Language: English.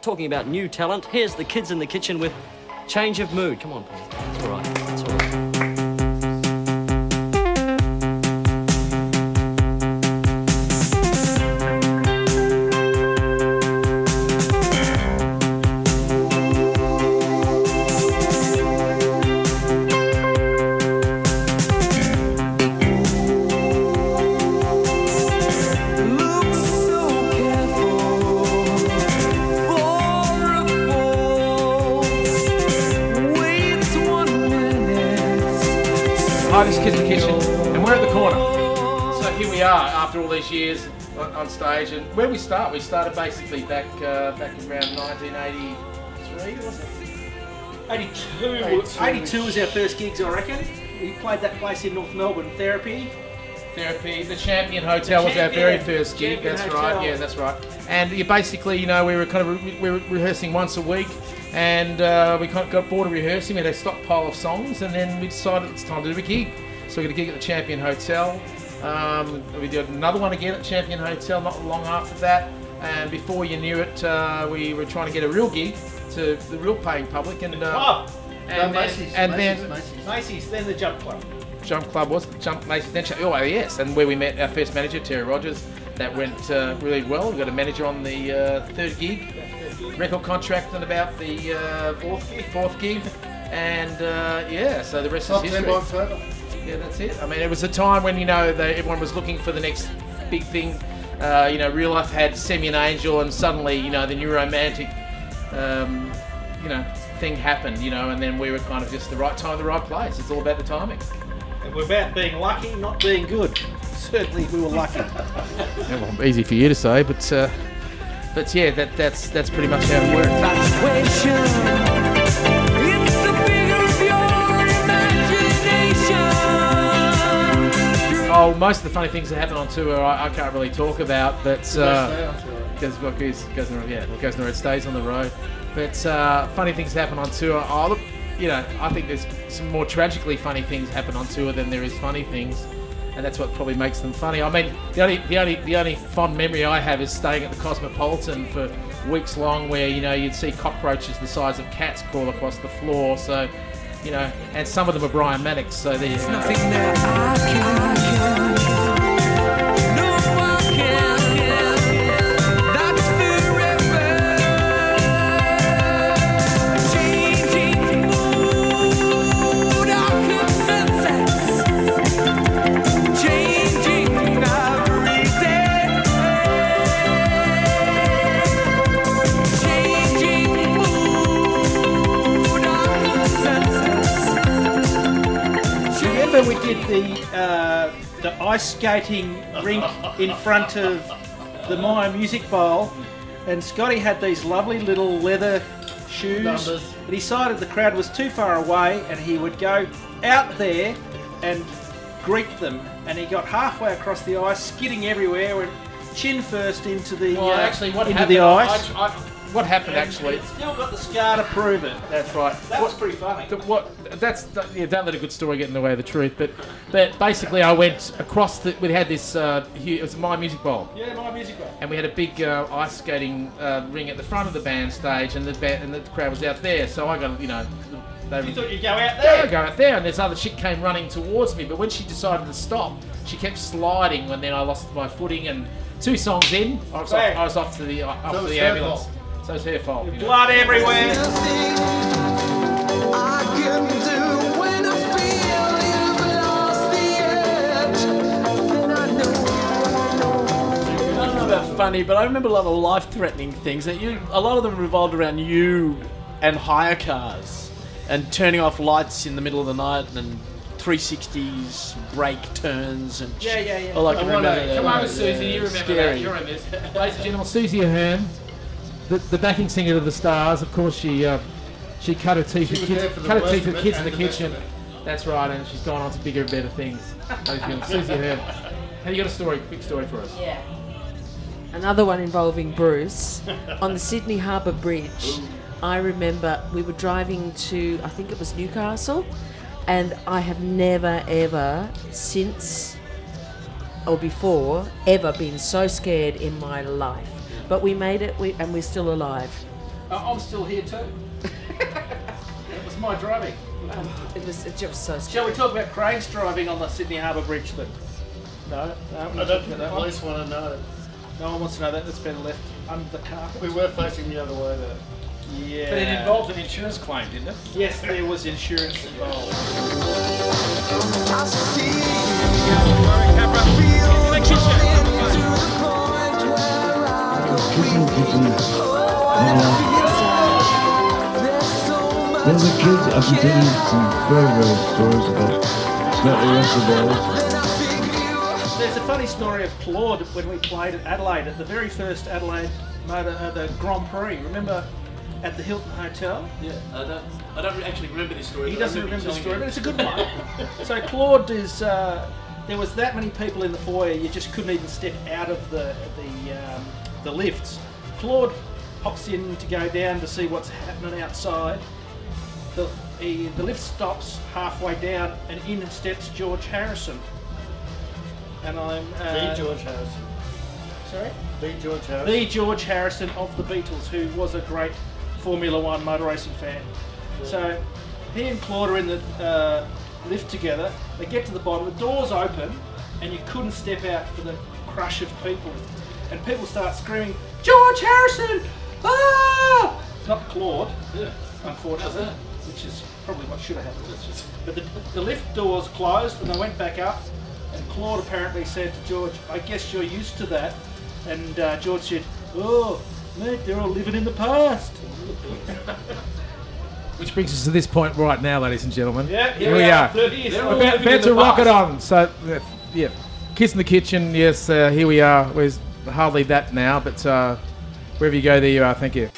talking about new talent, here's the Kids in the Kitchen with Change of Mood. Come on, Paul. It's all right. It's all right. Hi, this is Kids in the Kitchen, and we're at the corner. So here we are, after all these years on stage, and where we start? We started basically back around 1983, wasn't it? 82 was our first gigs, I reckon. We played that place in North Melbourne, Therapy. The Champion Hotel was our very first gig. That's right. Yeah, that's right. And basically, you know, we were rehearsing once a week, and we kind of got bored of rehearsing. We had a stockpile of songs, and then we decided it's time to do a gig. So we got a gig at the Champion Hotel. We did another one again at Champion Hotel not long after that. And before you knew it, we were trying to get a real gig to the real paying public. And Macy's, then the Jump Club. Jump Club was the Jump Macy's, then oh yes, and where we met our first manager, Terry Rogers. That went really well. We got a manager on the third gig, record contract on about the fourth gig, and yeah, so the rest is history. Yeah, that's it. I mean, it was a time when, you know, everyone was looking for the next big thing. You know, Real Life had Send Me an Angel, and suddenly, you know, the new romantic, you know, thing happened. You know, and then we were kind of just the right time, the right place. It's all about the timing. And we're about being lucky, not being good. Certainly, we were lucky. Yeah, well, easy for you to say, but yeah, that's pretty much how it worked. Oh, most of the funny things that happen on tour, I can't really talk about, but because what goes on the road stays on the road. But funny things happen on tour. Oh, look, you know, I think there's some more tragically funny things happen on tour than there is funny things, and that's what probably makes them funny. I mean, the only fond memory I have is staying at the Cosmopolitan for weeks long, where, you know, you'd see cockroaches the size of cats crawl across the floor. So, you know, and some of them are Brian Maddox. So there you go. Nothing that I can. No, I can't. That's forever. Changing mood, our consensus. Changing every day. Changing mood, our consensus. Remember we did the ice skating rink in front of the Maya Music Bowl, and Scotty had these lovely little leather shoes, but he decided the crowd was too far away, and he would go out there and greet them, and he got halfway across the ice, skidding everywhere, went chin first into the ice. What happened actually? It's still got the scar to prove it. That's right. That was pretty funny. Don't let a good story get in the way of the truth. But basically, I went across the. We had this. It was my music bowl. Yeah, my music bowl. And we had a big ice skating ring at the front of the band stage, and the crowd was out there. So I got, you know. You thought you'd go out there? Yeah, go out there, and this other chick came running towards me. But when she decided to stop, she kept sliding. And then I lost my footing. And 2 songs in, I was off to the ambulance. So it's her fault. Blood everywhere. Funny, but I remember a lot of life-threatening things that a lot of them revolved around you and hire cars and turning off lights in the middle of the night and 360s, brake turns and yeah. All I can remember. Come on, Susie, you remember that? You're in this. Ladies and gentlemen, Susie Ahern, the backing singer of the Stars. Of course, she cut her teeth with kids in the kitchen. That's right, and she's gone on to bigger and better things. Ladies and gentlemen, Susie Ahern. Have you got a quick story for us? Yeah. Another one involving Bruce. On the Sydney Harbour Bridge, I remember we were driving to, I think it was Newcastle, and I have never ever since or before ever been so scared in my life. But we made it, and we're still alive. I'm still here too. It was my driving. It was so Shall scary. we talk about Craig's driving on the Sydney Harbour Bridge then? No, I don't think the police want to know. No one wants to know that. That's better left under the carpet. We were facing the other way though. Yeah. But it involved an insurance claim, didn't it? Yes, there was insurance involved. Then the kids, I can tell you some very stories about slightly rusty balls. There's a funny story of Claude when we played at Adelaide, at the very first Adelaide the Grand Prix. Remember at the Hilton Hotel? Yeah, I don't actually remember this story. He but I doesn't remember the you story, telling but it's a good one. So Claude is. There was that many people in the foyer, you just couldn't even step out of the lifts. Claude hops in to go down to see what's happening outside. The lift stops halfway down, and in steps George Harrison. And I'm The George Harrison. sorry. The George Harrison. The George Harrison of the Beatles, who was a great Formula One motor racing fan. So he and Claude are in the lift together. They get to the bottom, the doors open, and you couldn't step out for the crush of people. And people start screaming, "George Harrison! Ah!" Not Claude, unfortunately, which is probably what should have happened. But the lift doors closed and they went back up. And Claude apparently said to George, "I guess you're used to that." And George said, "Oh, mate, they're all living in the past." Which brings us to this point right now, ladies and gentlemen. Yeah, here we are. 30 years They're old. all living About in to the rock it past. on. So, yeah, Kids in the Kitchen, yes, here we are. There's hardly that now, but wherever you go, there you are. Thank you.